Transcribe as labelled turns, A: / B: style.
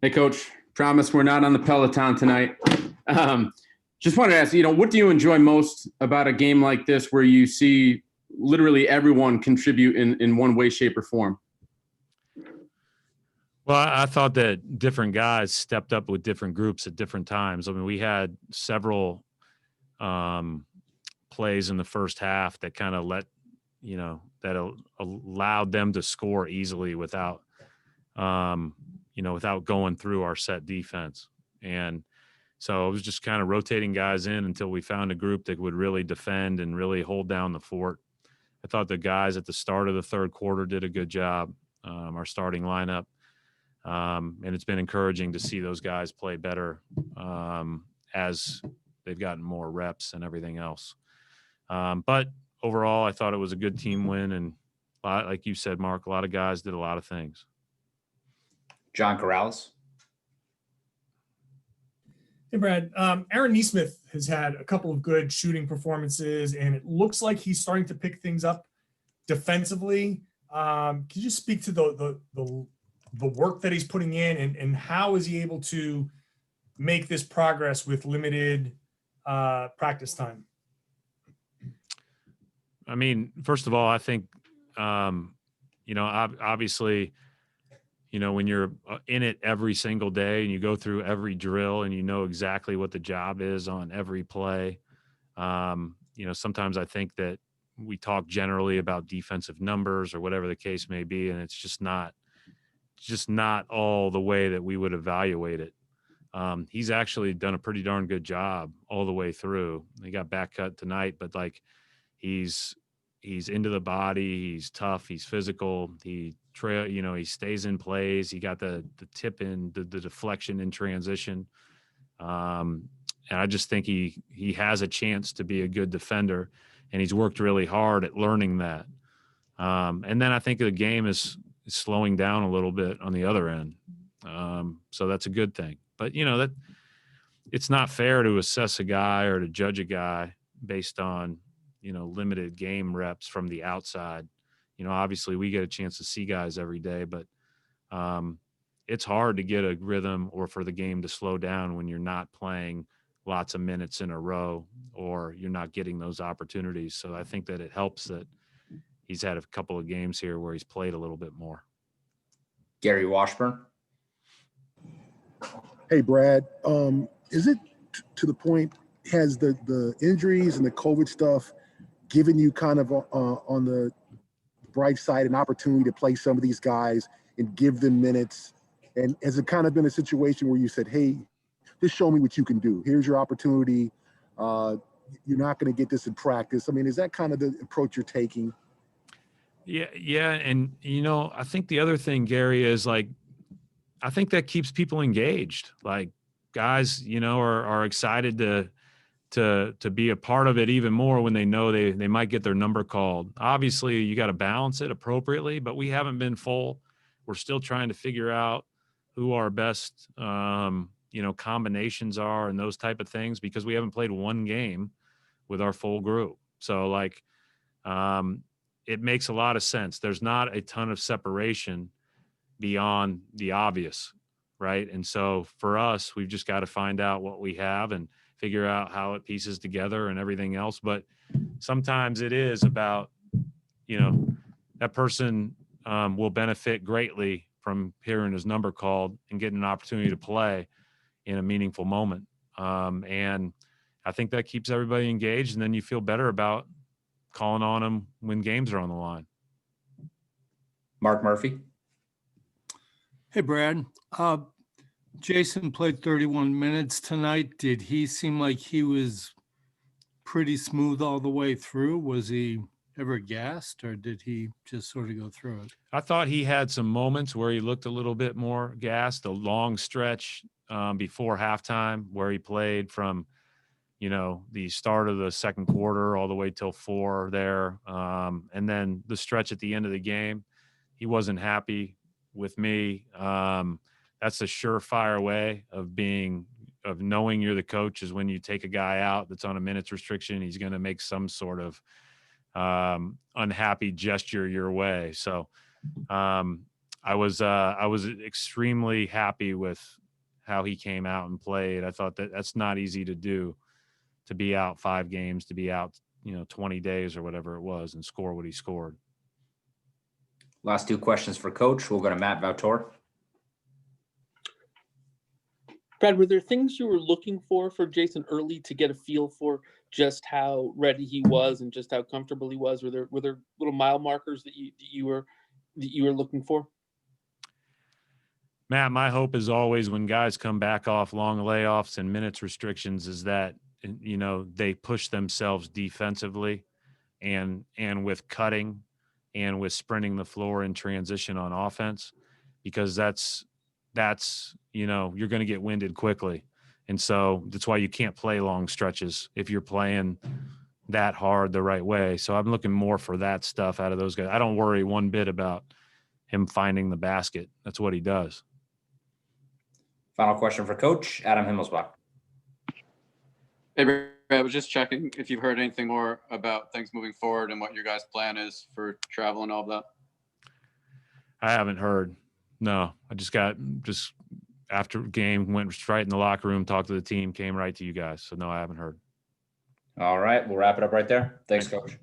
A: Hey, Coach. Promise we're not on the Peloton tonight. Just wanted to ask, what do you enjoy most about a game like this where you see literally everyone contribute in one way, shape, or form?
B: Well, I thought that different guys stepped up with different groups at different times. I mean, we had several plays in the first half that kind of that allowed them to score easily without going through our set defense. And so it was just kind of rotating guys in until we found a group that would really defend and really hold down the fort. I thought the guys at the start of the third quarter did a good job, our starting lineup. And it's been encouraging to see those guys play better as they've gotten more reps and everything else. But overall, I thought it was a good team win. And like you said, Mark, a lot of guys did a lot of things.
C: John Corrales.
D: Hey, Brad. Aaron Nesmith has had a couple of good shooting performances, and it looks like he's starting to pick things up defensively. Can you just speak to the work that he's putting in, and how is he able to make this progress with limited practice time?
B: I mean, first of all, I think, obviously, when you're in it every single day and you go through every drill and you know exactly what the job is on every play, sometimes I think that we talk generally about defensive numbers or whatever the case may be, and it's just not all the way that we would evaluate it. He's actually done a pretty darn good job all the way through. He got back cut tonight, but he's into the body. He's tough. He's physical. He stays in plays. He got the tip in, the deflection in transition. And I just think he has a chance to be a good defender, and he's worked really hard at learning that. And then I think the game is slowing down a little bit on the other end. So that's a good thing. But, that it's not fair to assess a guy or to judge a guy based on, limited game reps from the outside. Obviously we get a chance to see guys every day, but it's hard to get a rhythm or for the game to slow down when you're not playing lots of minutes in a row or you're not getting those opportunities. So I think that it helps that he's had a couple of games here where he's played a little bit more.
C: Gary Washburn.
E: Hey, Brad, is it to the point, has the injuries and the COVID stuff given you kind of on the bright side an opportunity to play some of these guys and give them minutes? And has it kind of been a situation where you said, hey, just show me what you can do. Here's your opportunity. You're not going to get this in practice. I mean, is that kind of the approach you're taking?
B: Yeah. And, I think the other thing, Gary, is I think that keeps people engaged. Like guys, are excited to be a part of it even more when they know they might get their number called. Obviously, you got to balance it appropriately, but we haven't been full. We're still trying to figure out who our best, combinations are and those type of things because we haven't played one game with our full group. So it makes a lot of sense. There's not a ton of separation beyond the obvious, right? And so for us, we've just got to find out what we have and figure out how it pieces together and everything else. But sometimes it is about, that person will benefit greatly from hearing his number called and getting an opportunity to play in a meaningful moment. And I think that keeps everybody engaged, and then you feel better about calling on them when games are on the line.
C: Mark Murphy.
F: Hey, Brad. Jayson played 31 minutes tonight. Did he seem like he was pretty smooth all the way through? Was he ever gassed, or did he just sort of go through it?
B: I thought he had some moments where he looked a little bit more gassed, a long stretch before halftime where he played from, the start of the second quarter all the way till 4 there. And then the stretch at the end of the game, he wasn't happy with me. That's a surefire way of knowing you're the coach is when you take a guy out that's on a minutes restriction, he's going to make some sort of unhappy gesture your way. So I I was extremely happy with how he came out and played. I thought that's not easy to do, to be out 5 games, to be out 20 days or whatever it was, and score what he scored.
C: Last 2 questions for Coach. We'll go to Matt Valtor.
G: Brad, were there things you were looking for Jayson early to get a feel for just how ready he was and just how comfortable he was? Were there little mile markers that you were looking for?
B: Matt, my hope is always when guys come back off long layoffs and minutes restrictions is that, they push themselves defensively and with cutting and with sprinting the floor in transition on offense, because that's you're going to get winded quickly. And so that's why you can't play long stretches if you're playing that hard the right way. So I'm looking more for that stuff out of those guys. I don't worry one bit about him finding the basket. That's what he does.
C: Final question for Coach, Adam Himmelsbach.
H: Hey, Brad, I was just checking if you've heard anything more about things moving forward and what your guys' plan is for travel and all of that.
B: I haven't heard. No, I just after game, went right in the locker room, talked to the team, came right to you guys. So no, I haven't heard.
C: All right, we'll wrap it up right there. Thanks, Coach.